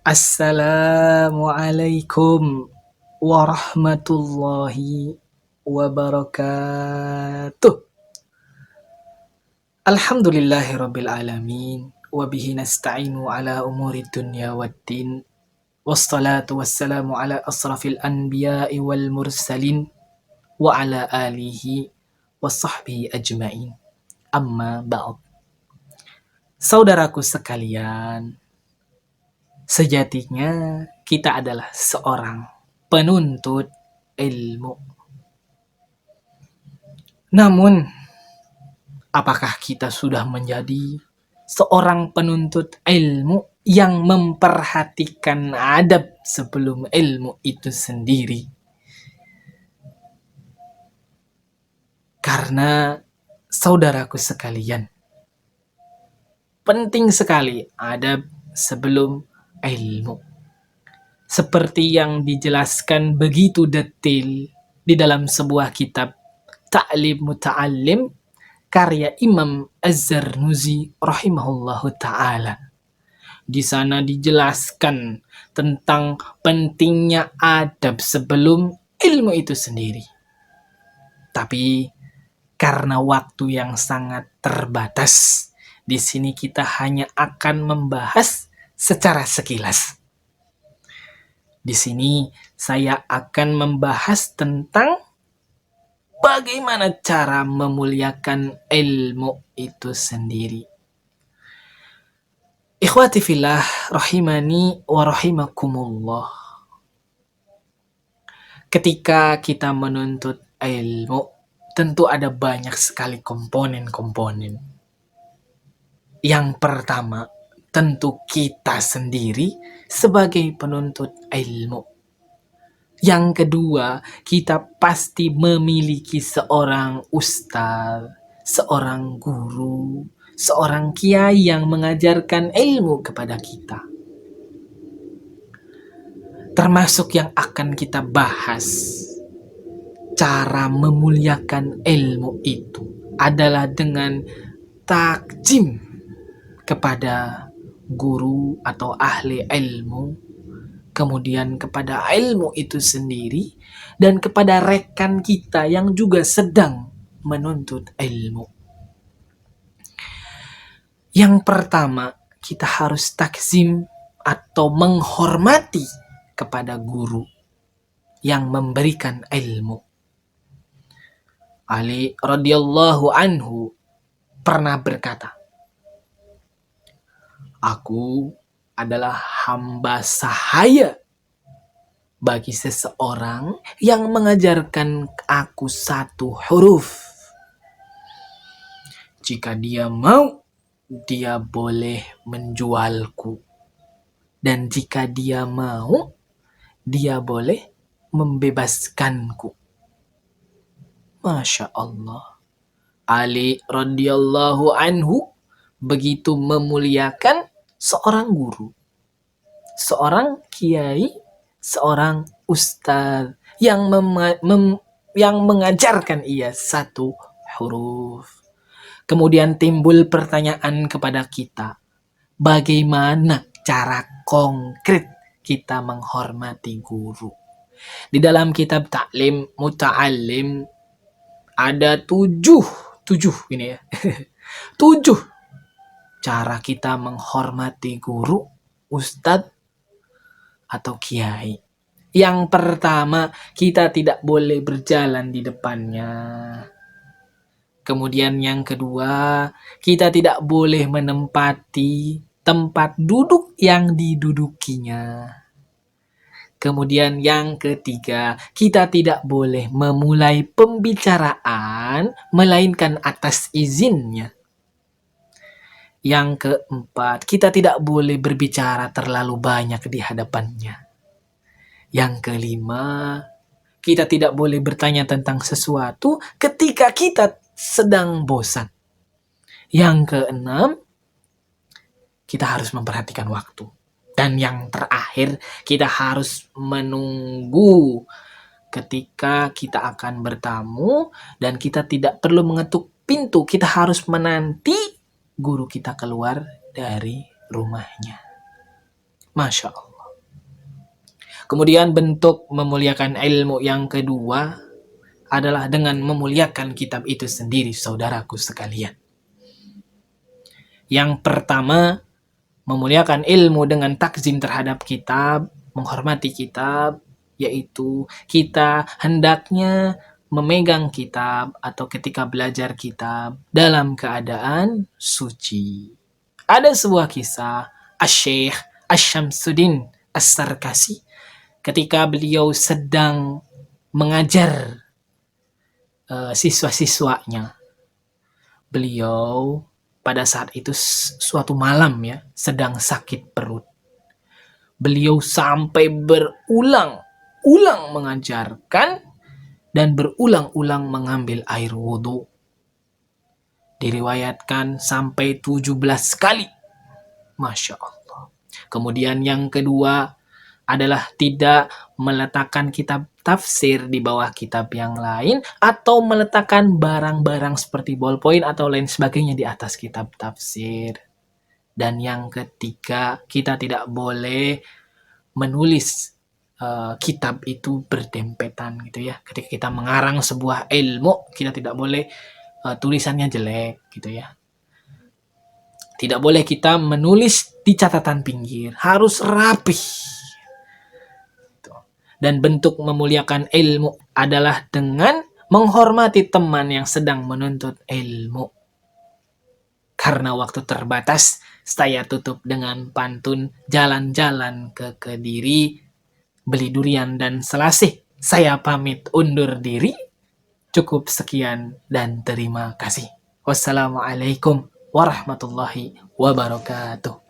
Assalamualaikum warahmatullahi wabarakatuh. Alhamdulillahirabbil alamin wa bihi nasta'inu ala umuri dunya waddin. Wassalatu wassalamu ala asrafil anbiya'i wal mursalin wa ala alihi wa sahbihi ajmain. Amma ba'd. Saudaraku sekalian, sejatinya kita adalah seorang penuntut ilmu. Namun, apakah kita sudah menjadi seorang penuntut ilmu yang memperhatikan adab sebelum ilmu itu sendiri? Karena saudaraku sekalian, penting sekali adab sebelum ilmu. Seperti yang dijelaskan begitu detail di dalam sebuah kitab Ta'lim Muta'allim karya Imam Az-Zarnuzi rahimahullahu ta'ala. Di sana dijelaskan tentang pentingnya adab sebelum ilmu itu sendiri. Tapi karena waktu yang sangat terbatas, di sini kita hanya akan membahas secara sekilas. Di sini saya akan membahas tentang bagaimana cara memuliakan ilmu itu sendiri. Ikhwati fillah rahimani wa rahimakumullah. Ketika kita menuntut ilmu, tentu ada banyak sekali komponen-komponen. Yang pertama, tentu kita sendiri sebagai penuntut ilmu. Yang kedua, kita pasti memiliki seorang ustaz, seorang guru, seorang kiai yang mengajarkan ilmu kepada kita. Termasuk yang akan kita bahas, cara memuliakan ilmu itu adalah dengan takjim kepada guru atau ahli ilmu, kemudian kepada ilmu itu sendiri, dan kepada rekan kita yang juga sedang menuntut ilmu. Yang pertama, kita harus takzim atau menghormati kepada guru yang memberikan ilmu. Ali radhiyallahu anhu pernah berkata, "Aku adalah hamba sahaya bagi seseorang yang mengajarkan aku satu huruf. Jika dia mau, dia boleh menjualku. Dan jika dia mau, dia boleh membebaskanku." Masya Allah. Ali radhiyallahu anhu begitu memuliakan seorang guru, seorang kiai, seorang ustaz yang mengajarkan ia satu huruf. Kemudian timbul pertanyaan kepada kita, bagaimana cara konkret kita menghormati guru? Di dalam kitab Ta'lim Muta'allim ada tujuh ini ya. 7 cara kita menghormati guru, ustadz, atau kiai. Yang pertama, kita tidak boleh berjalan di depannya. Kemudian yang kedua, kita tidak boleh menempati tempat duduk yang didudukinya. Kemudian yang ketiga, kita tidak boleh memulai pembicaraan melainkan atas izinnya. Yang keempat, kita tidak boleh berbicara terlalu banyak di hadapannya. Yang kelima, kita tidak boleh bertanya tentang sesuatu ketika kita sedang bosan. Yang keenam, kita harus memperhatikan waktu. Dan yang terakhir, kita harus menunggu ketika kita akan bertamu dan kita tidak perlu mengetuk pintu. Kita harus menanti guru kita keluar dari rumahnya. Masya Allah. Kemudian bentuk memuliakan ilmu yang kedua adalah dengan memuliakan kitab itu sendiri, saudaraku sekalian. Yang pertama, memuliakan ilmu dengan takzim terhadap kitab, menghormati kitab, yaitu kita hendaknya memegang kitab atau ketika belajar kitab dalam keadaan suci. Ada sebuah kisah Asy-Syaikh Asy-Syamsuddin As-Sarkasi ketika beliau sedang mengajar siswa-siswanya. Beliau pada saat itu suatu malam ya, sedang sakit perut. Beliau sampai berulang-ulang mengajarkan dan berulang-ulang mengambil air wudhu. Diriwayatkan sampai 17 kali. Masya Allah. Kemudian yang kedua adalah tidak meletakkan kitab tafsir di bawah kitab yang lain atau meletakkan barang-barang seperti ballpoint atau lain sebagainya di atas kitab tafsir. Dan yang ketiga, kita tidak boleh menulis kitab itu berdempetan gitu ya. Ketika kita mengarang sebuah ilmu, kita tidak boleh tulisannya jelek gitu ya. Tidak boleh kita menulis di catatan pinggir, harus rapih. Dan bentuk memuliakan ilmu adalah dengan menghormati teman yang sedang menuntut ilmu. Karena waktu terbatas, saya tutup dengan pantun jalan-jalan ke Kediri, beli durian dan selasih. Saya pamit undur diri. Cukup sekian dan terima kasih. Wassalamualaikum warahmatullahi wabarakatuh.